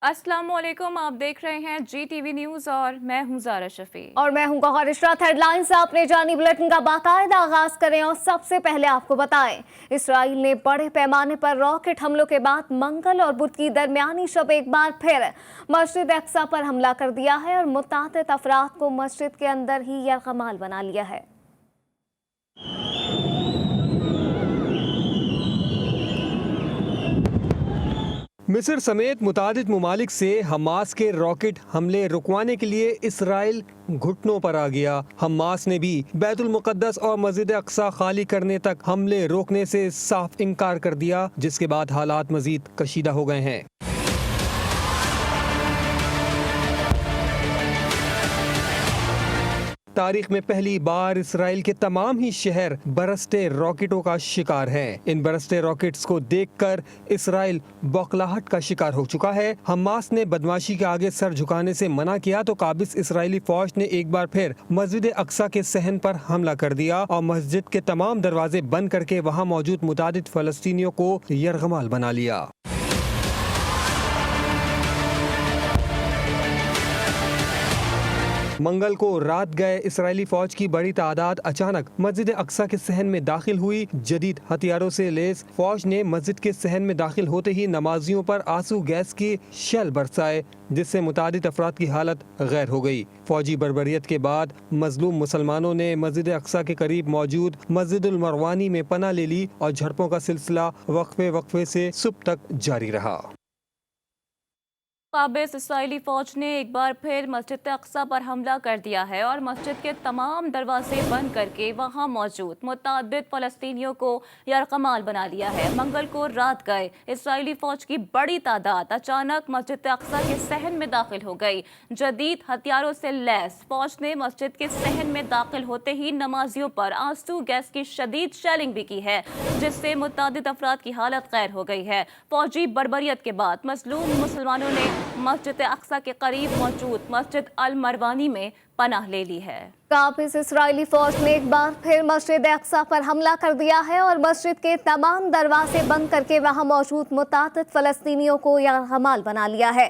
अस्सलाम वालेकुम, आप देख रहे हैं GTV न्यूज़ और मैं हूं ज़ारा शफी। और मैं हूं गौहर इशरत। हेडलाइंस अपने जानी बुलेटिन का बाकायदा आगाज करें और सबसे पहले आपको बताएं, इसराइल ने बड़े पैमाने पर रॉकेट हमलों के बाद मंगल और बुध की दरमियानी शब एक बार फिर मस्जिद अक्सा पर हमला कर दिया है और मुतादिद अफराद को मस्जिद के अंदर ही यरगमाल बना लिया है। मिस्र समेत मुतादिद ममालिक से हमास के रॉकेट हमले रुकवाने के लिए इसराइल घुटनों पर आ गया। हमास ने भी बैतुल मुक़द्दस और मस्जिद अक्सा खाली करने तक हमले रोकने से साफ इनकार कर दिया, जिसके बाद हालात मजीद कशीदा हो गए हैं। तारीख में पहली बार इसराइल के तमाम ही शहर बरसते रॉकेटों का शिकार हैं। इन बरसते रॉकेट्स को देखकर इसराइल बौखलाहट का शिकार हो चुका है। हमास ने बदमाशी के आगे सर झुकाने से मना किया तो काबिज इसराइली फौज ने एक बार फिर मस्जिद अक्सा के सहन पर हमला कर दिया और मस्जिद के तमाम दरवाजे बंद करके वहाँ मौजूद मुतादिद फलस्तीनियों को यरगमाल बना लिया। मंगल को रात गए इसराइली फौज की बड़ी तादाद अचानक मस्जिद अक्सा के सहन में दाखिल हुई। जदीद हथियारों से लैस फौज ने मस्जिद के सहन में दाखिल होते ही नमाजियों पर आंसू गैस के शेल बरसाए, जिससे मुतादिद अफराद की हालत गैर हो गई। फौजी बर्बरियत के बाद मजलूम मुसलमानों ने मस्जिद अक्सा के करीब मौजूद मस्जिदुल मरवानी में पनाह ले ली और झड़पों का सिलसिला वक्फे से सुबह तक जारी रहा। काबिज इसराइली फौज ने एक बार फिर मस्जिद अक्सा पर हमला कर दिया है और मस्जिद के तमाम दरवाजे बंद करके वहां मौजूद मुतादिद फलस्तीनियों को यरगमाल बना लिया है। मंगल को रात गए इसराइली फौज की बड़ी तादाद अचानक मस्जिद अक्सा के सहन में दाखिल हो गई। जदीद हथियारों से लैस फौज ने मस्जिद के सहन में दाखिल होते ही नमाजियों पर आंसू गैस की शदीद शेलिंग भी की है, जिससे मुतादिद अफराद की हालत गैर हो गई है। फौजी बर्बरियत के बाद मजलूम मुसलमानों ने मस्जिद अक्सा के करीब मौजूद मस्जिद अल मरवानी में पनाह ले ली है। काबिज इसराइली फौज ने एक बार फिर मस्जिद अक्सा पर हमला कर दिया है और मस्जिद के तमाम दरवाजे बंद करके वहां मौजूद मुतादिद फलस्तीनियों को यरगमाल बना लिया है।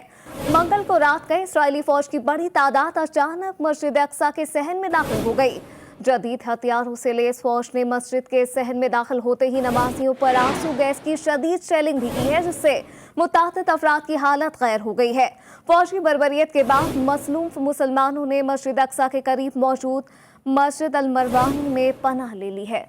मंगल को रात गए इसराइली फौज की बड़ी तादाद अचानक मस्जिद अक्सा के सहन में दाखिल हो गई। जदीद हथियारों से लैस फौज ने मस्जिद के सहन में दाखिल होते ही नमाजियों पर आंसू गैस की शदीद शेलिंग भी की है, जिससे मुतादिद अफराद की हालत गैर हो गई है। फौजी बर्बरियत के बाद मजलूम मुसलमानों ने मस्जिद अक्सा के करीब मौजूद मस्जिद अल मरवानी में पनाह ले ली है।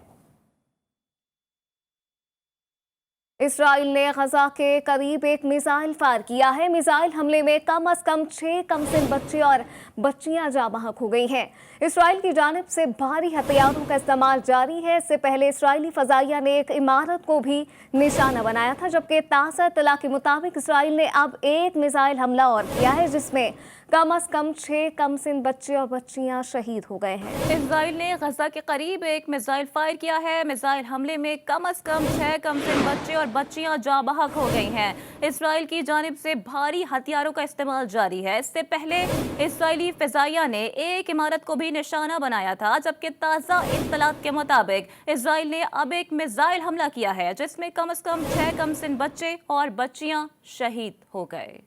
इसराइल ने गजा के करीब एक मिसाइल फायर किया है। मिसाइल हमले में कम से कम 6 कमसिन बच्चे और बच्चियां जाँ बहक हो गई हैं। इसराइल की जानिब से भारी हथियारों का इस्तेमाल जारी है। इससे पहले इसराइली फजाइया ने एक इमारत को भी निशाना बनाया था, जबकि ताज़ा इत्तला के मुताबिक इसराइल ने अब एक मिसाइल हमला और किया है, जिसमें कम से कम 6 कमसिन बच्चे और बच्चियां शहीद हो गए हैं। इसराइल ने गजा के करीब एक मिसाइल फायर किया है। मिसाइल हमले में कम से कम 6 कमसिन बच्चे और बच्चियां जाँ बहक हो गई हैं। इसराइल की जानिब से भारी हथियारों का इस्तेमाल जारी है। इससे पहले इसराइली फजाइया ने एक इमारत को भी निशाना बनाया था, जबकि ताज़ा इत्तलात के मुताबिक इसराइल ने अब एक मिसाइल हमला किया है, जिसमें कम से कम 6 कमसिन बच्चे और बच्चियां शहीद हो गए।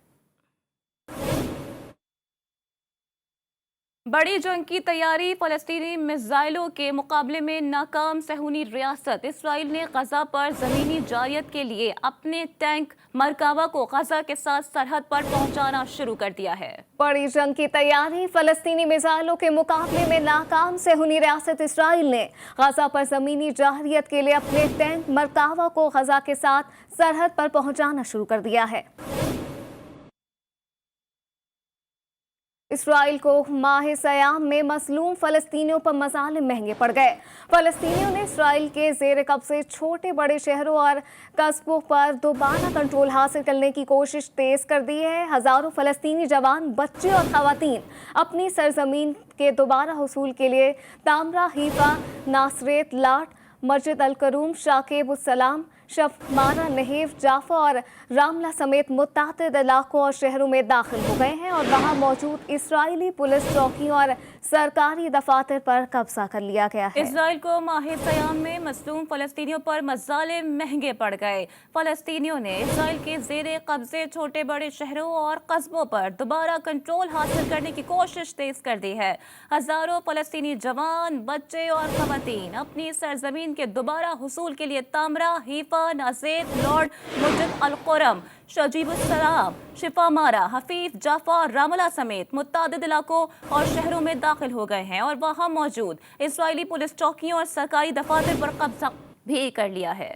बड़ी जंग की तैयारी, फलस्तीनी मिसाइलों के मुकाबले में नाकाम सहूनी रियासत इसराइल ने गजा पर ज़मीनी जारियत के लिए अपने टैंक मरकावा को गजा के साथ सरहद पर पहुंचाना शुरू कर दिया है। बड़ी जंग की तैयारी, फलस्तीनी मिसाइलों के मुकाबले में नाकाम सहूनी रियासत इसराइल ने गजा पर ज़मीनी जारियत के लिए अपने टैंक मरकावा को गजा के साथ सरहद पर पहुंचाना शुरू कर दिया है। इसराइल को माह सयाम में मसलूम फलस्तीनियों पर मसाले महंगे पड़ गए। फलस्तीनियों ने इसराइल के जेर कब्जे छोटे बड़े शहरों और कस्बों पर दोबारा कंट्रोल हासिल करने की कोशिश तेज कर दी है। हजारों फलस्तीनी जवान, बच्चे और खवातीन अपनी सरजमीन के दोबारा हुसूल के लिए तामरा, हीफा, नासरेत, लाट, मस्जिद अल करूम, शाकेब उस सलाम, शफमारा, नहेव, जाफा और रामला समेत मुतअद्दिद इलाकों और शहरों में दाखिल हो गए हैं और वहां मौजूद इस्राइली पुलिस चौकियों और सरकारी दफातर पर कब्जा कर लिया गया है। इसराइल को माह सयाम में मसलूम फलस्तीनियों पर मसाले महंगे पड़ गए। फलस्तीनियों ने इसराइल के जेरे कब्जे छोटे बड़े शहरों और कस्बों पर दोबारा कंट्रोल हासिल करने की कोशिश तेज कर दी है। हजारों फलस्तीनी जवान, बच्चे और खवातीन अपनी सरजमीन के दोबारा हुसूल के लिए तामरा, हीफा, नाज़ेर, लॉर्ड, मुजिद अल-कुरम, शजीबुस्सलाम, शिफामारा, हफीफ, जाफा, रामला समेत मुतअद्दिद इलाकों और शहरों में दाखिल हो गए हैं और वहां मौजूद इस्राइली पुलिस चौकियों और सरकारी दफातर पर कब्जा भी कर लिया है।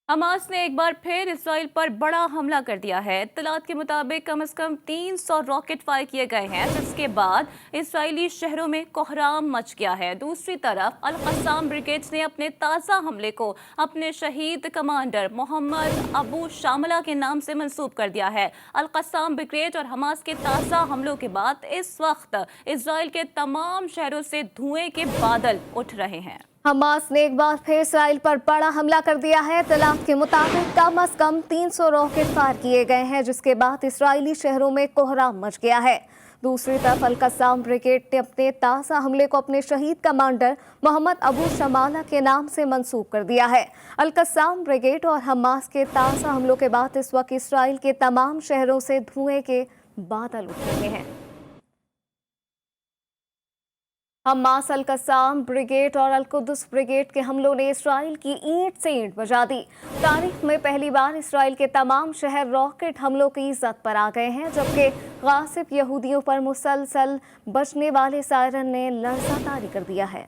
हमास ने एक बार फिर इसराइल पर बड़ा हमला कर दिया है। इत्तलात के मुताबिक कम से कम 300 रॉकेट फायर किए गए हैं, जिसके बाद इसराइली शहरों में कोहराम मच गया है। दूसरी तरफ अल-कस्साम ब्रिगेड ने अपने ताज़ा हमले को अपने शहीद कमांडर मोहम्मद अबू शामला के नाम से मंसूब कर दिया है। अल-कस्साम ब्रिगेड और हमास के ताज़ा हमलों के बाद इस वक्त इसराइल के तमाम शहरों से धुएं के बादल उठ रहे हैं। हमास ने एक बार फिर इसराइल पर बड़ा हमला कर दिया है। इत्तलात के मुताबिक कम से कम 300 रॉकेट फायर किए गए हैं, जिसके बाद इसराइली शहरों में कोहराम मच गया है। दूसरी तरफ अल-कस्साम ब्रिगेड ने अपने ताज़ा हमले को अपने शहीद कमांडर मोहम्मद अबू शमाला के नाम से मंसूब कर दिया है। अल-कस्साम ब्रिगेड और हमास के ताज़ा हमलों के बाद इस वक्त इसराइल के तमाम शहरों से धुएं के बादल उठ रहे हैं। हमास, अल-कस्साम ब्रिगेड और अल-कुद्स ब्रिगेड के हमलों ने इसराइल की ईंट से ईंट बजा दी। तारीख में पहली बार इसराइल के तमाम शहर रॉकेट हमलों की जद पर आ गए हैं, जबकि गासिब यहूदियों पर मुसलसल बजने वाले सायरन ने लर्ज़ा तारी कर दिया है।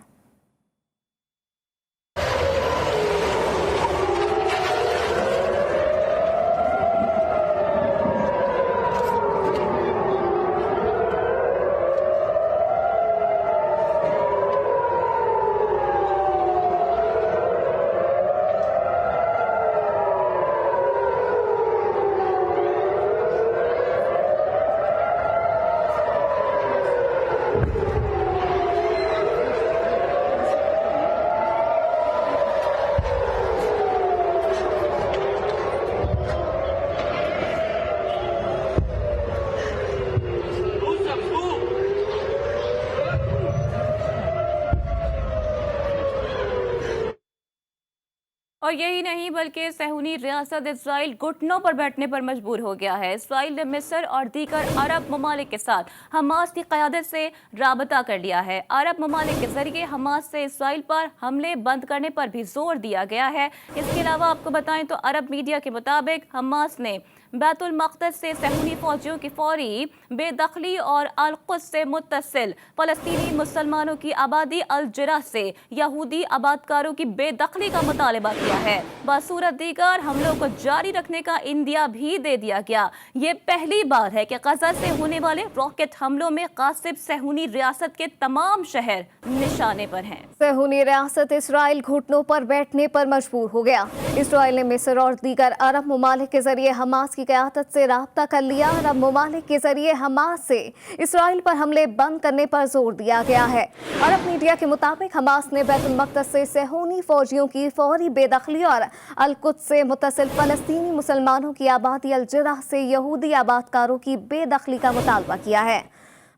और यही नहीं बल्कि सहूनी रियासत इसराइल घुटनों पर बैठने पर मजबूर हो गया है। इसराइल ने मिस्र और दीगर अरब ममालिक के साथ हमास की क़यादत से राबता कर लिया है। अरब ममालिक के जरिए हमास से इसराइल पर हमले बंद करने पर भी जोर दिया गया है। इसके अलावा आपको बताएं तो अरब मीडिया के मुताबिक हमास ने बैतुल मक़दस से सहूनी फौजियों की फौरी बेदखली और अल-कुद्स से मुत्तसिल फ़लस्तीनी मुसलमानों की आबादी अल-जरह से यहूदी आबादकारों की बेदखली का मुतालबा किया है। बसूरत दीगर हमलों को जारी रखने का इंदिया भी दे दिया गया। ये पहली बार है कि गज़ा से होने वाले रॉकेट हमलों में गासिब सहूनी रियासत के तमाम शहर निशाने पर हैं। सहूनी रियासत इसराइल घुटनों पर बैठने पर मजबूर हो गया। इसराइल ने मिस्र और दीगर अरब ममालिक के जरिए हमास की क़यादत से राब्ता कर लिया। अरब ममालिक के जरिए हमास से इसराइल पर हमले बंद करने पर जोर दिया गया है। अरब मीडिया के मुताबिक हमास ने बैतुल मक़दस से सहूनी फौजियों की फौरी बेदखली और अल-कुद्स से मुत्तसिल फ़लस्तीनी मुसलमानों की आबादी अल-जरह से यहूदी आबादकारों की बेदखली का मुतालबा किया है।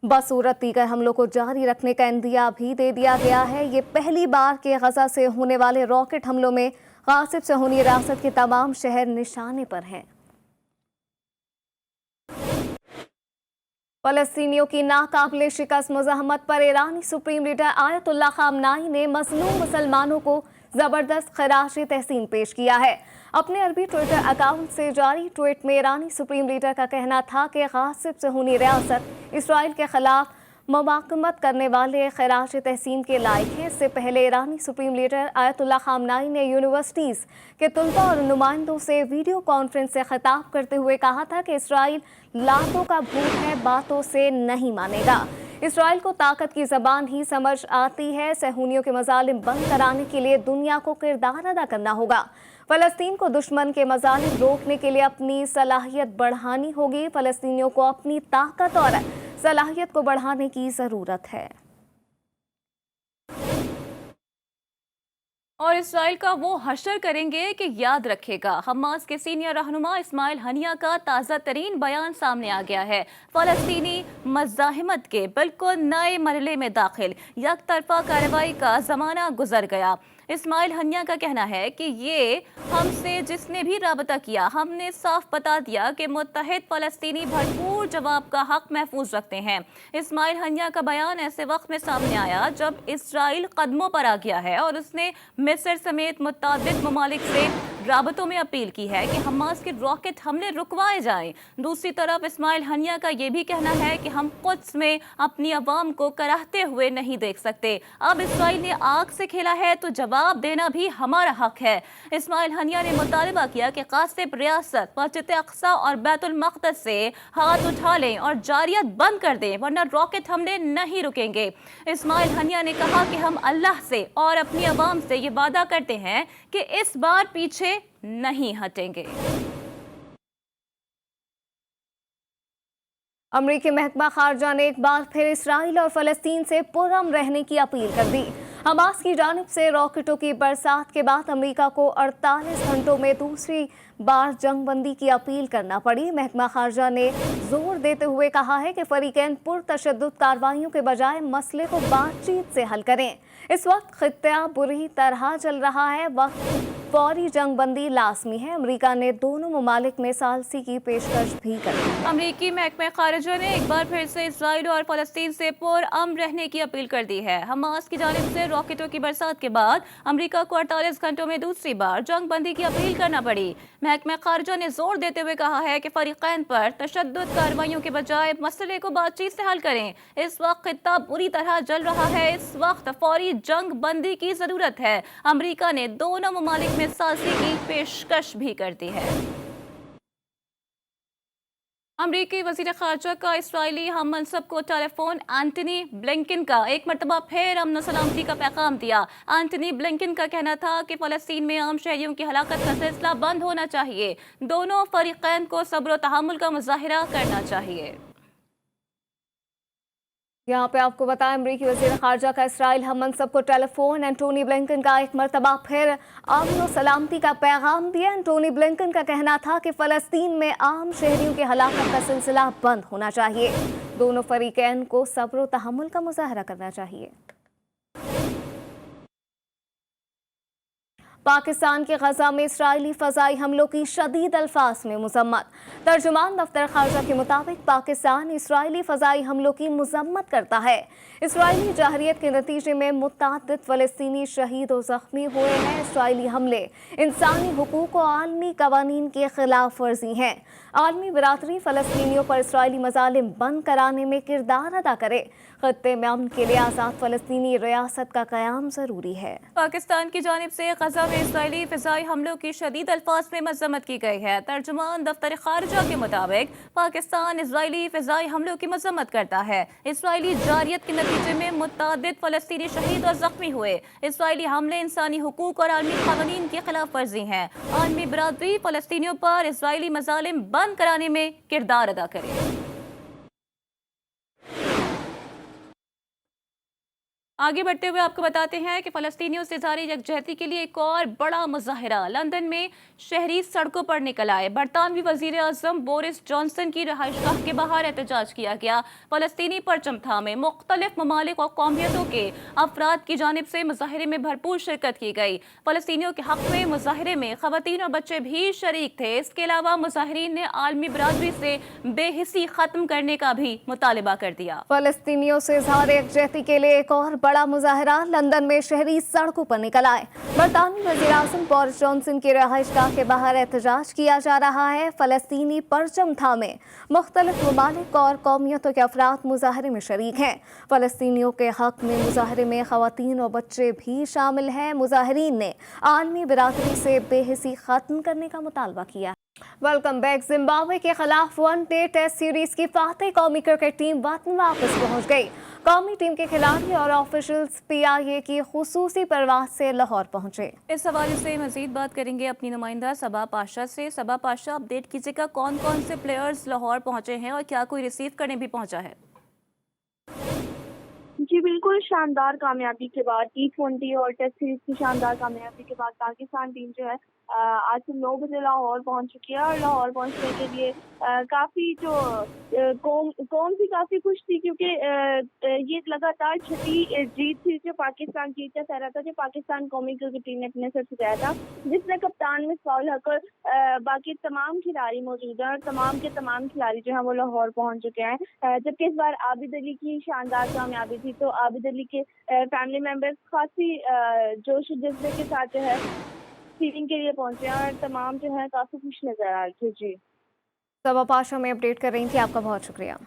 बसूरत दीगर हमलों को जारी रखने का इंदिया भी दे दिया गया है। ये पहली बार के गज़ा से होने वाले रॉकेट हमलों में गासिब सहूनी रियासत के तमाम शहर निशाने पर हैं। फ़लस्तीनियों की नाकाबिले शिकस्त मुज़ाहमत पर ईरानी सुप्रीम लीडर आयतुल्लाह ख़ामनाई ने मज़लूम मुसलमानों को ज़बरदस्त ख़राज तहसीन पेश किया है। अपने अरबी ट्विटर अकाउंट से जारी ट्वीट में ईरानी सुप्रीम लीडर का कहना था कि गासिब सहूनी रियासत इसराइल के खिलाफ मुबाकमत करने वाले ख़राज तहसीन के लायक है। इससे पहले ईरानी सुप्रीम लीडर आयतुल्लाह ख़ामनाई ने यूनिवर्सिटीज़ के तलबा और नुमाइंदों से वीडियो कॉन्फ्रेंस से खिताब करते हुए कहा था कि इसराइल लातों का भूत है, बातों से नहीं मानेगा। इसराइल को ताकत की ज़बान ही समझ आती है। सहूनियों के मज़ालिम बंद कराने के लिए दुनिया को किरदार अदा करना होगा। फ़लस्तीन को दुश्मन के मज़ालिम रोकने के लिए अपनी सलाहियत बढ़ानी होगी। फ़लस्तीनियों को अपनी ताकत और सलाहियत को बढ़ाने की ज़रूरत है। और इसराइल का वो हशर करेंगे कि याद रखेगा। हमास के सीनियर रहनुमा इस्माइल हनिया का ताज़ा तरीन बयान सामने आ गया है। फ़लस्तीनी मज़ाहिमत के बिल्कुल नए मरहले में दाखिल, एक तरफा कार्रवाई का ज़माना गुजर गया। इस्माइल हनिया का कहना है कि ये हमसे जिसने भी राबता किया, हमने साफ बता दिया कि मुत्तहिद फ़लस्तीनी भरपूर जवाब का हक महफूज रखते हैं। इस्माइल हनिया का बयान ऐसे वक्त में सामने आया जब इसराइल कदमों पर आ गया है और उसने मिस्र समेत मुत्तादिद ममालिक से राबतों में अपील की है कि हमास के रॉकेट हमले रुकवाए जाएं। दूसरी तरफ इस्माइल हनिया का ये भी कहना है कि हम कुद्स में अपनी अवाम को कराहते हुए नहीं देख सकते। अब इसराइल ने आग से खेला है तो जवाब देना भी हमारा हक है। इस्माइल हनिया ने मुतालबा किया कि कासिब रियासत मस्जिद अक्सा और बैतुल मक़दस से हाथ उठा लें और जारियत बंद कर दें, वरना रॉकेट हमले नहीं रुकेंगे। इस्माइल हनिया ने कहा कि हम अल्लाह से और अपनी अवाम से ये वादा करते हैं कि इस बार पीछे नहीं हटेंगे। अमरीकी महकमा खारजा ने एक बार फिर इसराइल और फ़लस्तीन से पुरअमन रहने की अपील कर दी। हमास की जानिब से रॉकेटों की बरसात के बाद अमेरिका को 48 घंटों में दूसरी बार जंगबंदी की अपील करना पड़ी। महकमा खारजा ने जोर देते हुए कहा है कि फरीकैन पुरतशद्दुद कार्रवाइयों के बजाय मसले को बातचीत से हल करें। इस वक्त खित्ता बुरी तरह चल रहा है, वक्त फौरी जंगबंदी लाजमी है। अमेरिका ने दोनों ममालिक में सालसी की पेशकश भी कर दी। अमरीकी महकमा खारजा ने एक बार फिर से इसराइल और फ़लस्तीन से पुरअमन रहने की अपील कर दी है। हमास की जानिब से रॉकेटों की बरसात के बाद अमेरिका को 48 घंटों में दूसरी बार जंगबंदी की अपील करना पड़ी। महकमा खारजा ने जोर देते हुए कहा है कि फरीकैन पर तशद्दुद कार्रवाइयों के बजाय मसले को बातचीत से हल करें। इस वक्त खित्ता बुरी तरह जल रहा है, इस वक्त फौरी जंग बंदी की जरूरत है। अमेरिका ने दोनों ममालिक में सालसी की पेशकश भी कर दी है। अमरीकी वज़ीर ख़ारजा का इसराइली हम मनसब को टेलीफोन एंटनी ब्लिंकन का एक मरतबा फिर अमन सलामती का पैगाम दिया। एंटनी ब्लिंकन का कहना था कि फ़लस्तीन में आम शहरियों की हलाकत का सिलसिला बंद होना चाहिए। दोनों फरीकैन को सब्र और तहम्मुल का मुज़ाहिरा करना चाहिए। यहाँ पे आपको बताएं, अमरीकी वज़ीर ख़ारजा का इसराइल हम मनसब को टेलीफोन एंटोनी ब्लिंकन का एक मरतबा फिर अमन और सलामती का पैगाम दिया। एंटोनी ब्लिंकन का कहना था कि फ़लस्तीन में आम शहरियों की हलाकत का सिलसिला बंद होना चाहिए। दोनों फरीकैन को सब्र और तहम्मुल का मुज़ाहरा करना चाहिए। पाकिस्तान के गजा में इसराइली फ़ज़ाई हमलों की शदीद अल्फाज में मज़म्मत। तर्जुमान दफ्तर ख़ारजा के मुताबिक पाकिस्तान इसराइली फ़ज़ाई हमलों की मज़म्मत करता है। इसराइली जहरियत के नतीजे में मुतअद्दिद फ़लस्तीनी शहीद और ज़ख्मी हुए हैं। इसराइली हमले इंसानी हुकूक और आलमी कवानीन की खिलाफ वर्जी हैं। आलमी बरादरी फ़लस्तीनियों पर इसराइली मज़ालिम बंद कराने में किरदार अदा करे। खत्ते में अमन के लिए आज़ाद फ़लस्तीनी रियासत का क़याम ज़रूरी है। पाकिस्तान की जानिब से गजा में इसराइली फ़िज़ाई हमलों की शदीद अल्फाज में मज़म्मत की गई है। तर्जुमान दफ्तर ख़ारजा के मुताबिक पाकिस्तान इसराइली फ़िज़ाई हमलों की मज़म्मत करता है। इसराइली जारियत के नतीजे में मुतअद्दिद फ़लस्तीनी शहीद और ज़ख्मी हुए। इसराइली हमले इंसानी हुकूक और आलमी क़वानीन की खिलाफ वर्जी हैं। आलमी बरादरी फ़लस्तीनियों पर इसराइली मज़ालिम बंद कराने में किरदार अदा करे। आगे बढ़ते हुए आपको बताते हैं कि फ़लस्तीनियों से जारी यकजहती के लिए एक और बड़ा मुज़ाहिरा। लंदन में शहरी सड़कों पर निकल आए। बरतानवी वज़ीर आज़म बोरिस जॉनसन की रहायशगाह के बाहर एहतजाज किया गया। फ़लस्तीनी परचम थामे मुख्तलिफ ममालिक और कौमियतों के अफराद की जानिब से मुज़ाहिरे में भरपूर शिरकत की गई। फ़लस्तीनियों के हक़ में मुज़ाहिरे में ख़वातीन और बच्चे भी शरीक थे। इसके अलावा मुज़ाहिरीन ने आलमी बरादरी से बेहिसी ख़त्म करने का भी मुतालबा कर दिया। फ़लस्तीनियों से इज़हार यकजहती के लिए एक और बड़ा मुज़ाहिरा। लंदन में शहरी सड़कों पर निकल आए। बरतानवी वज़ीर आज़म बोरिस जॉनसन की रहायशगाह के बाहर एहतजाज किया जा रहा है। फ़लस्तीनी परचम थामे मुख्तलिफ ममालिक और कौमियतों के अफराद मुज़ाहरे में शरीक हैं। फ़लस्तीनियों के हक़ में मुज़ाहरे में ख़वातीन और बच्चे भी शामिल हैं। मुज़ाहिरीन ने आलमी बरादरी से बेहिसी ख़त्म करने का मुतालबा किया। Welcome back. जिम्बाब्वे के खिलाफ वनडे टेस्ट सीरीज की फातेह कौमी क्रिकेट टीम वतन वापस पहुंच गई। कौमी टीम के खिलाड़ी और ऑफिशियल्स PIA की खुसूसी परवाज से लाहौर पहुंचे। इस हवाले से मजीद बात करेंगे अपनी नुमाइंदा सबा पाशा से। सबा पाशा, अपडेट कीजिएगा, कौन कौन से प्लेयर्स लाहौर पहुंचे हैं और क्या कोई रिसीव करने भी पहुंचा है? जी बिल्कुल, शानदार कामयाबी के बाद T20 और टेस्ट सीरीज की शानदार कामयाबी के बाद पाकिस्तान टीम जो है आज से 9 बजे लाहौर पहुंच चुकी है। और लाहौर पहुंचने के लिए काफ़ी जो कौम भी काफ़ी खुश थी, क्योंकि ये लगातार छठी जीत थी जो पाकिस्तान जीत का रहा था, जो पाकिस्तान कौमी क्रिकेट टीम ने अपने सर सजाया था, जिसमें कप्तान मिसबाह-उल हक और बाकी तमाम खिलाड़ी मौजूद हैं और तमाम के तमाम खिलाड़ी जो हैं वो लाहौर पहुंच चुके हैं। जबकि इस बार आबिद अली की शानदार कामयाबी थी, तो आबिद अली के फैमिली मेंबर्स खासी जोश जज्बे के साथ जो है फीलिंग के लिए पहुंचे हैं और तमाम जो है काफ़ी खुश नजर आ रहे थे। जी सबा पाशा में अपडेट कर रही थी, आपका बहुत शुक्रिया।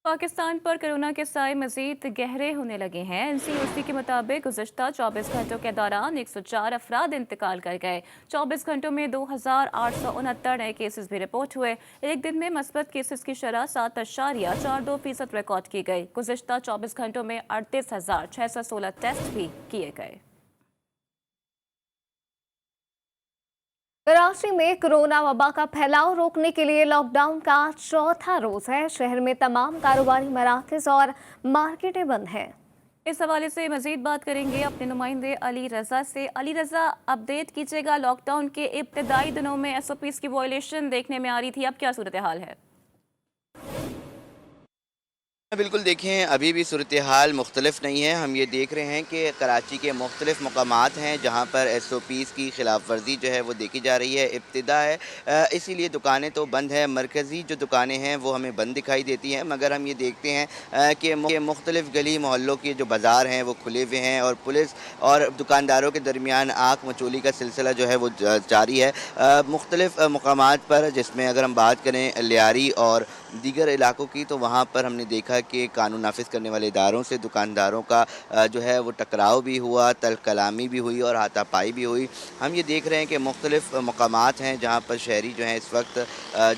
पाकिस्तान पर कोरोना के साए मजीद गहरे होने लगे हैं। NCOC के मुताबिक गुज़श्ता 24 घंटों के दौरान 104 अफराद इंतकाल कर गए। 24 घंटों में 2869 नए केसेस भी रिपोर्ट हुए। एक दिन में मस्बत केसेस की शरह 7.42% रिकॉर्ड की गई। गुज़श्ता 24 घंटों में 38,616 टेस्ट भी किए गए। कराची में कोरोना वबा का फैलाव रोकने के लिए लॉकडाउन का चौथा रोज है। शहर में तमाम कारोबारी मराकज़ और मार्केटें बंद हैं। इस हवाले से मजीद बात करेंगे अपने नुमाइंदे अली रजा से। अली रजा, अपडेट कीजिएगा, लॉकडाउन के इब्तिदाई दिनों में SOPs की वायलेशन देखने में आ रही थी, अब क्या सूरत हाल है? बिल्कुल, देखें अभी भी सूरत हाल मुख्तलिफ नहीं है। हम ये देख रहे हैं कि कराची के मुख्तलिफ मकामात हैं जहाँ पर SOPs की खिलाफ वर्जी जो है वो देखी जा रही है। इब्तिदा है, इसीलिए दुकानें तो बंद हैं, मरकज़ी जो दुकानें हैं वो हमें बंद दिखाई देती हैं, मगर हम ये देखते हैं कि मुख्तलिफ गली मोहल्लों के जो बाज़ार हैं वो खुले हुए हैं और पुलिस और दुकानदारों के दरमियान आँख मचोली का सिलसिला जो है वो जारी है मुख्तलिफ मकामात पर। जिसमें अगर हम बात करें लियारी और दीगर इलाकों की, तो वहाँ पर हमने देखा कि कानून नाफिज करने वाले इदारों से दुकानदारों का जो है वो टकराव भी हुआ, तल्ख कलामी भी हुई और हाथापाई भी हुई। हम ये देख रहे हैं कि मुख्तलिफ मकामात हैं जहाँ पर शहरी जो हैं इस वक्त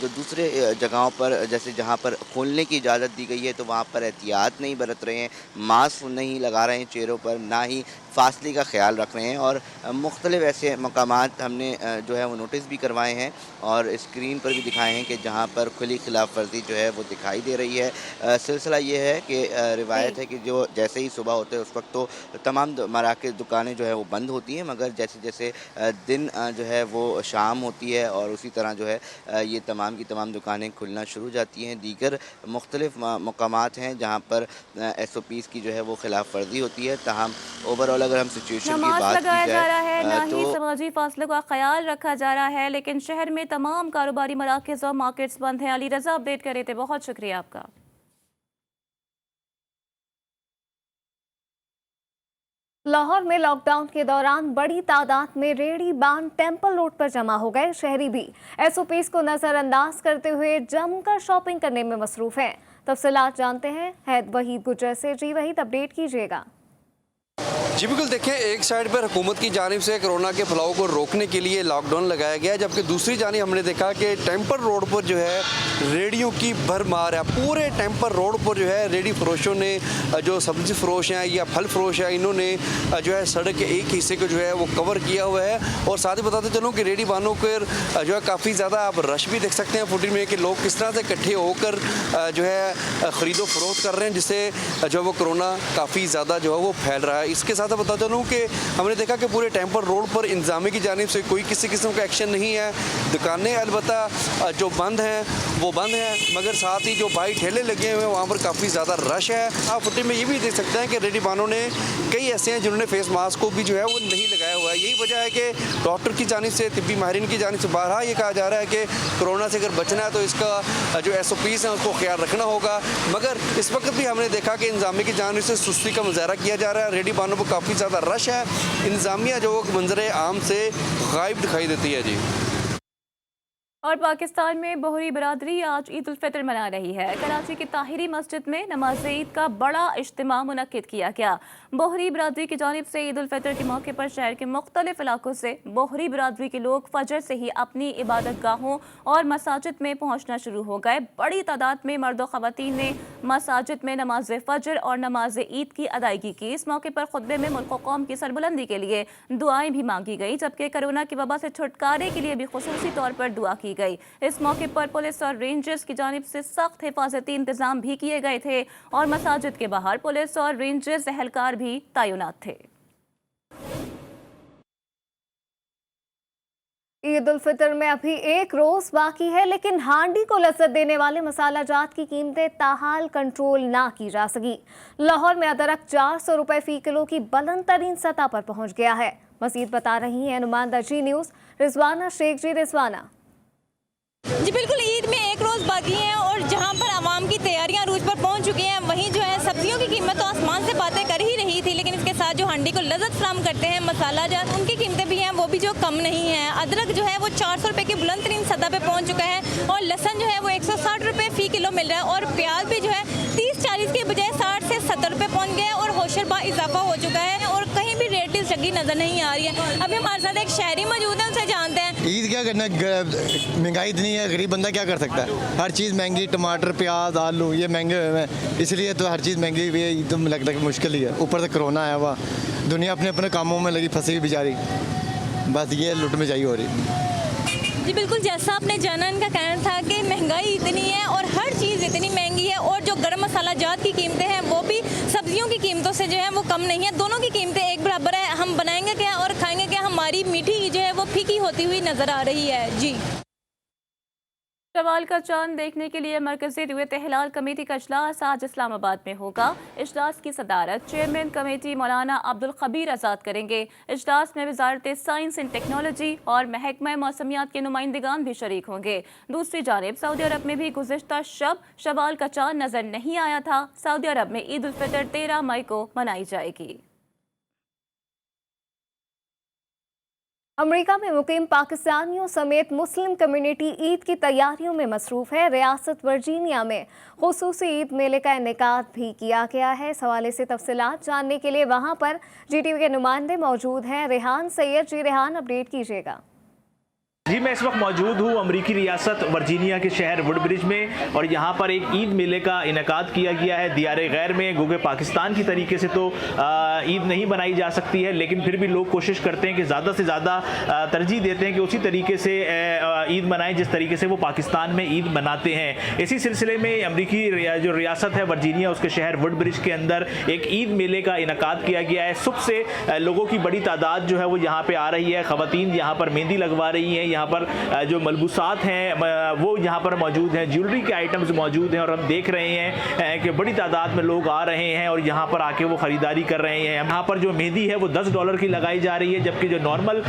जो दूसरे जगहों पर, जैसे जहाँ पर खोलने की इजाज़त दी गई है, तो वहाँ पर एहतियात नहीं बरत रहे हैं, मास्क नहीं लगा रहे हैं चेहरों पर, ना ही फासले का ख्याल रख रहे हैं। और मुख्तलिफ ऐसे मकामात हमने जो है वो नोटिस भी करवाए हैं और स्क्रीन पर भी दिखाए हैं कि जहाँ पर खुली खिलाफ वर्जी जो है वो दिखाई दे रही है। सिलसिला ये है कि रिवायत है कि जो जैसे ही सुबह होते हैं उस वक्त तो तमाम मराकज़ दुकानें जो है वो बंद होती हैं, मगर जैसे जैसे दिन जो है वो शाम होती है और उसी तरह जो है ये तमाम की तमाम दुकानें खुलना शुरू जाती हैं। दीगर मुख्तलिफ मकामात हैं जहाँ पर SOPs की जो है वो खिलाफ वर्जी होती है। ताहम ओवरऑल अगर हम सिचुएशन की नमाज बात लगाया की जा रहा है, ना जाए ही तो समाजी फासले का ख्याल रखा जा रहा है, लेकिन शहर में तमाम कारोबारी मराकज़ और मार्केट्स बंद हैं। अली रजा अपडेट कर रहे थे, बहुत शुक्रिया आपका। लाहौर में लॉकडाउन के दौरान बड़ी तादाद में रेहड़ी बान टेम्पल रोड पर जमा हो गए। शहरी भी SOPs को नजरअंदाज करते हुए जमकर शॉपिंग करने में मसरूफ हैं। तफसीलात जानते हैं हैद वहीद गुजर से। जी वहीद, अपडेट कीजिएगा। जी बिल्कुल, देखें एक साइड पर हुकूमत की जानिब से कोरोना के फैलाव को रोकने के लिए लॉकडाउन लगाया गया है, जबकि दूसरी जानिब हमने देखा कि टेम्पल रोड पर जो है रेडियों की भरमार है। पूरे टेम्पल रोड पर जो है रेडी फरोशों ने, जो सब्जी फरोश हैं या फल फरोश हैं, इन्होंने जो है सड़क के एक हिस्से को जो है वो कवर किया हुआ है। और साथ ही बताते चलूँ कि रेडी बानों पर जो है काफ़ी ज़्यादा आप रश भी देख सकते हैं फुटेज में कि लोग किस तरह से इकट्ठे होकर जो है ख़रीदो फरोख्त कर रहे हैं, जिससे जो है वो कोरोना काफ़ी ज़्यादा जो है वो फैल रहा है। इसके साथ बता चलूँ कि हमने देखा कि पूरे टेम्पल रोड पर इंतजामिया की जानिब से कोई किसी किस्म का एक्शन नहीं है। दुकानें अलबत्ता जो बंद हैं वो बंद हैं, मगर साथ ही जो भाई ठेले लगे हुए हैं वहाँ पर काफ़ी ज़्यादा रश है। आप फुटेज में ये भी देख सकते हैं कि रेडी बानों ने कई ऐसे हैं जिन्होंने फेस मास्क को भी जो है वो नहीं लगाया हुआ है। यही वजह है कि डॉक्टर की जानिब से, तिब्बी माहिरीन की जानिब से बारहा ये कहा जा रहा है कि कोरोना से अगर बचना है तो इसका जो SOPs हैं उसको ख्याल रखना होगा। मगर इस वक्त भी हमने देखा कि इंतजामिया की जानिब से सुस्ती का मुजाहरा किया जा रहा है। रेडी बानों पर काफ़ी ज़्यादा रश है। इंतजामिया जो मंजर आम से गायब दिखाई देती है। जी, और पाकिस्तान में बोहरी बरादरी आज ईद उल फितर मना रही है। कराची की ताहिरी मस्जिद में नमाज ईद का बड़ा इज्तिमा मुनक्किद किया गया। बोहरी बरादरी की जानिब से ईद उल फितर के मौके पर शहर के मुख्तलिफ इलाकों से बोहरी बरादरी के लोग फजर से ही अपनी इबादत गाहों और मसाजिद में पहुँचना शुरू हो गए। बड़ी तादाद में मर्द और ख़वातीन ने मसाजिद में नमाज फजर और नमाज ईद की अदायगी की। इस मौके पर खुतबे में मुल्क व कौम की सरबुलंदी के लिए दुआएं भी मांगी गई, जबकि कोरोना की वबा से छुटकारे के लिए भी खुसूसी तौर पर दुआ की गई। इस मौके पर पुलिस और रेंजर्स की जानिब से सख्त हिफाजती इंतजाम भी किए गए थे और मसाजिद के बाहर पुलिस और रेंजर्स एहलकार भी तैनात थे। ईद उल फितर में अभी एक रोज बाकी है, लेकिन हांडी को लज्जत देने वाले मसाला जात की कीमतें ताहाल कंट्रोल ना की जा सकी। लाहौर में अदरक 400 रुपए फी किलो की बुलंद तरीन सतह पर पहुंच गया है। मजीद बता रही हैं नुमाइंदा जी न्यूज़ रिजवाना शेख। जी रिजवाना। जी बिल्कुल, ईद में एक रोज़ बाकी है और जहां पर आवाम की तैयारियां रूज पर पहुंच चुकी हैं, वहीं जो है सब्जियों की कीमत तो आसमान से बातें कर ही रही थी, लेकिन इसके साथ जो हांडी को लज्जत फराहम करते हैं मसाला जात, उनकी कीमतें भी हैं वो भी जो कम नहीं है। अदरक जो है वो 400 रुपये की बुलंद तरीन सतह पे पहुंच चुका है और लहसन जो है वो 160 रुपये फ़ी किलो मिल रहा है और प्याज भी जो है 30-40 के बजाय 60 से 70 रुपये पहुँच गया है और होशरबा इजाफा हो चुका है और कहीं भी रेट जगी नज़र नहीं आ रही है। अभी हमारे साथ एक शहरी मौजूद है, उनसे जानते हैं। ईद क्या करना, महंगाई इतनी है, गरीब बंदा क्या कर सकता है। हर चीज़ महंगी, टमाटर प्याज आलू ये महंगे हुए हैं, इसलिए तो हर चीज़ महंगी हुई है। ईद तो लगता है कि मुश्किल ही है, ऊपर से कोरोना आया हुआ, दुनिया अपने अपने कामों में लगी फंसी बेचारी, बस ये लुट में चाहिए हो रही। जी बिल्कुल, जैसा आपने जाना, इनका कहना था कि महंगाई इतनी है और हर चीज़ इतनी महंगी है और जो गर्म मसाला जात की कीमतें हैं वो भी सब्जियों की कीमतों से जो है वो कम नहीं है। दोनों की कीमतें एक बराबर है। हम बनाएंगे क्या और खाएंगे क्या, हमारी मीठी जो है वो फीकी होती हुई नज़र आ रही है। जी शवाल का चांद देखने के लिए मरकजी रुयत हिलाल कमेटी का इजलास आज इस्लामाबाद में होगा। इजलास की सदारत चेयरमैन कमेटी मौलाना अब्दुल खबीर आज़ाद करेंगे। इजलास में वजारत साइंस एंड टेक्नोलॉजी और महकमा मौसमियात के नुमाइंदगान भी शरीक होंगे। दूसरी जानिब सऊदी अरब में भी गुज़िश्ता शब शवाल का चांद नजर नहीं आया था। सऊदी अरब में ईद उल फितर 13 मई को मनाई जाएगी। अमेरिका में मुकीम पाकिस्तानियों समेत मुस्लिम कम्युनिटी ईद की तैयारियों में मसरूफ़ है। रियासत वर्जीनिया में खुसूसी ईद मेले का इनेकाद भी किया गया है। इस हवाले से तफसीलात जानने के लिए वहां पर GTV के नुमाइंदे मौजूद हैं। रेहान सैयद। जी रेहान, अपडेट कीजिएगा। जी, मैं इस वक्त मौजूद हूँ अमरीकी रियासत वर्जीनिया के शहर वुडब्रिज में और यहाँ पर एक ईद मेले का इनेकाद किया गया है दियारे गैर में। क्योंकि पाकिस्तान की तरीके से तो ईद नहीं बनाई जा सकती है, लेकिन फिर भी लोग कोशिश करते हैं कि ज़्यादा से ज़्यादा तरजीह देते हैं कि उसी तरीके से ईद मनाएं जिस तरीके से वो पाकिस्तान में ईद मनाते हैं। इसी सिलसिले में अमरीकी जो रियासत है वर्जीनिया, उसके शहर वुडब्रिज के अंदर एक ईद मेले का इनेकाद किया गया है। सुबह से लोगों की बड़ी तादाद जो है वो यहाँ पर आ रही है। ख़वातीन यहाँ पर मेहंदी लगवा रही हैं, यहाँ पर जो मलबूसात हैं वो यहाँ पर मौजूद हैं, ज्वेलरी के आइटम्स मौजूद हैं और हम देख रहे हैं कि बड़ी तादाद में लोग आ रहे हैं और यहाँ पर आके वो ख़रीदारी कर रहे हैं। यहाँ पर जो मेहंदी है वो $10 की लगाई जा रही है, जबकि जो नॉर्मल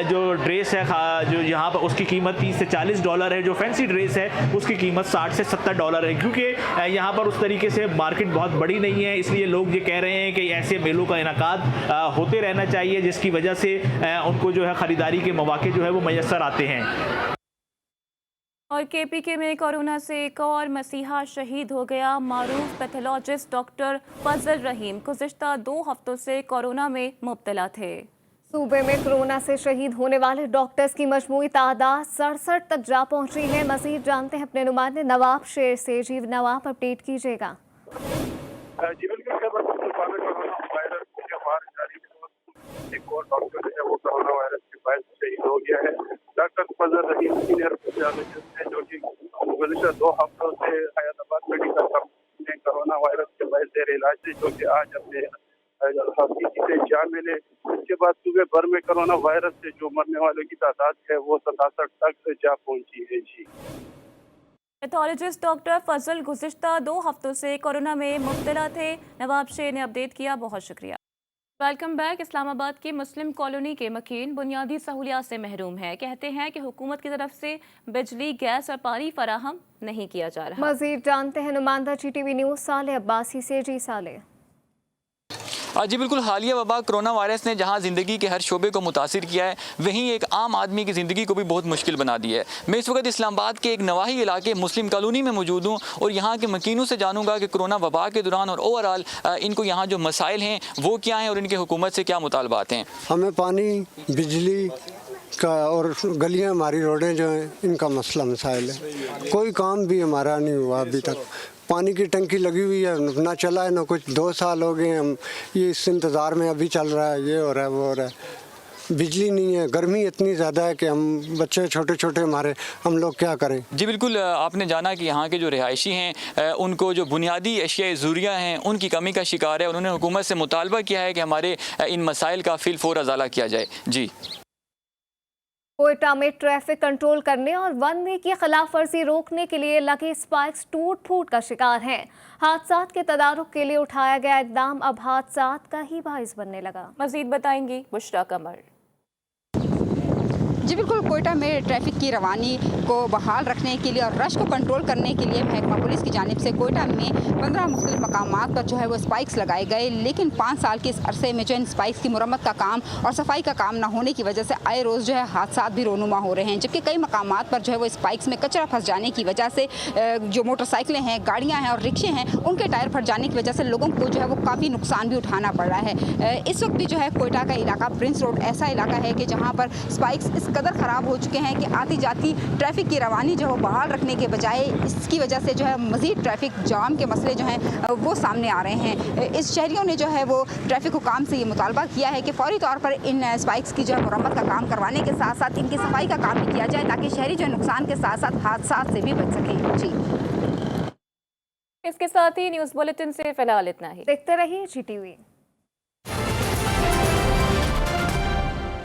जो ड्रेस है जो यहाँ पर उसकी कीमत $30 से $40 है। जो फैंसी ड्रेस है उसकी कीमत $60 से $70 है। क्योंकि यहाँ पर उस तरीके से मार्केट बहुत बड़ी नहीं है, इसलिए लोग ये कह रहे हैं कि ऐसे मेलों का इनेकाद होते रहना चाहिए, जिसकी वजह से उनको जो है ख़रीदारी के मौके जो है वो मैसर आते हैं। और KPK में कोरोना से एक और मसीहा शहीद हो गया। मारूफ पैथोलॉजिस्ट डॉक्टर फजल रहीम गुज़िश्ता 2 हफ्तों से कोरोना में मुब्तला थे। सूबे में कोरोना से शहीद होने वाले डॉक्टर्स की मजमूई तादाद 67 तक जा पहुंची है। मज़ीद जानते हैं अपने नुमाइंदे नवाब शेर से। जी नवाब, अपडेट कीजिएगा। जी बिल्कुल, एक और डॉक्टर है वो कोरोना वायरस के बायस शहीद हो गया है। डॉक्टर फजल रहीम सीनियर पैथोलॉजिस्ट है जो कि गुज़िश्ता 2 हफ्तों से हैदराबाद मेडिकल कॉलेज में कोरोना वायरस के बायस जेर इलाज थे, जो कि आज अपने हकीकी से जान मिले। इसके बाद सूबे भर में कोरोना वायरस से जो मरने वालों की तादाद है वो 67 तक जा पहुंची है। जी पैथोलॉजिस्ट डॉक्टर फजल गुज़िश्ता 2 हफ्तों से कोरोना में मुब्तला थे। नवाब शेर ने अपडेट किया, बहुत शुक्रिया। Welcome back. इस्लामाबाद की मुस्लिम कॉलोनी के मकीन बुनियादी सहूलियात से महरूम है। कहते हैं कि हुकूमत की तरफ से बिजली, गैस और पानी फराहम नहीं किया जा रहा। मजीद जानते हैं नुमाइंदा GTV न्यूज़ साले अब्बासी से। जी साले। जी बिल्कुल, हालिया वबा कोरोना वायरस ने जहां ज़िंदगी के हर शोबे को मुतासिर किया है, वहीं एक आम आदमी की ज़िंदगी को भी बहुत मुश्किल बना दी है। मैं इस वक्त इस्लामाबाद के एक नवाही इलाके मुस्लिम कॉलोनी में मौजूद हूँ और यहाँ के मकीनों से जानूंगा कि कोरोना वबा के दौरान और ओवरऑल इनको यहाँ जो मसाइल हैं वो क्या हैं और इनके हुकूमत से क्या मुतालबात हैं। हमें पानी, बिजली का और गलियाँ, हमारी रोडें जो हैं, इनका मसला मसाइल है। कोई काम भी हमारा नहीं हुआ अभी तक। पानी की टंकी लगी हुई है, ना चला है ना कुछ। 2 साल हो गए हम ये इस इंतज़ार में, अभी चल रहा है, ये हो रहा है वो हो रहा है। बिजली नहीं है, गर्मी इतनी ज़्यादा है कि हम बच्चे छोटे छोटे हमारे, हम लोग क्या करें। जी बिल्कुल, आपने जाना कि यहाँ के जो रिहायशी हैं उनको जो बुनियादी अशिया ज़रूरिया हैं उनकी कमी का शिकार है। उन्होंने हुकूमत से मुतालबा किया है कि हमारे इन मसाइल का फिलफौर अज़ाला किया जाए। जी, कोयटा में ट्रैफिक कंट्रोल करने और वन वे की खिलाफ वर्जी रोकने के लिए लगे स्पाइक्स टूट फूट का शिकार हैं। हादसात के तदारुक के लिए उठाया गया इकदाम अब हादसात का ही बाइस बनने लगा। मजीद बताएंगी बुशरा कमर। जी बिल्कुल, कोयटा में ट्रैफिक की रवानी को बहाल रखने के लिए और रश को कंट्रोल करने के लिए महकमा पुलिस की जानिब से कोयटा में 15 मुख्तलिफ मकामात पर जो है वो स्पाइक्स लगाए गए। लेकिन 5 साल के इस अरसे में जो इन स्पाइक्स की मुरम्मत का काम और सफाई का काम न होने की वजह से आए रोज़ जो है हादसात भी रोनुमा हो रहे हैं। जबकि कई मकामात पर जो है वो स्पाइक्स में कचरा फंस जाने की वजह से जो मोटरसाइकिलें हैं, गाड़ियाँ हैं और रिक्शे हैं, उनके टायर फट जाने की वजह से लोगों को जो है वो काफ़ी नुकसान भी उठाना पड़ रहा है। इस वक्त भी जो है कोयटा का इलाका प्रिंस रोड ऐसा इलाका है कि जहाँ पर स्पाइक्स इस कदर ख़राब हो चुके हैं कि आती जाती ट्रैफिक की रवानी जो है बहाल रखने के बजाय इसकी वजह से जो है मज़ीद ट्रैफिक जाम के मसले जो हैं वो सामने आ रहे हैं। इस शहरियों ने जो है वो ट्रैफिक हुकाम से ये मुतालबा किया है कि फौरी तौर पर इन स्पाइक्स की जो है मुरम्मत का काम करवाने के साथ साथ इनकी सफाई का काम भी किया जाए ताकि शहरी जो नुकसान के साथ साथ हादसात से भी बच सकें। जी, इसके साथ ही न्यूज़ बुलेटिन से फिलहाल इतना ही। देखते रहिए GTV।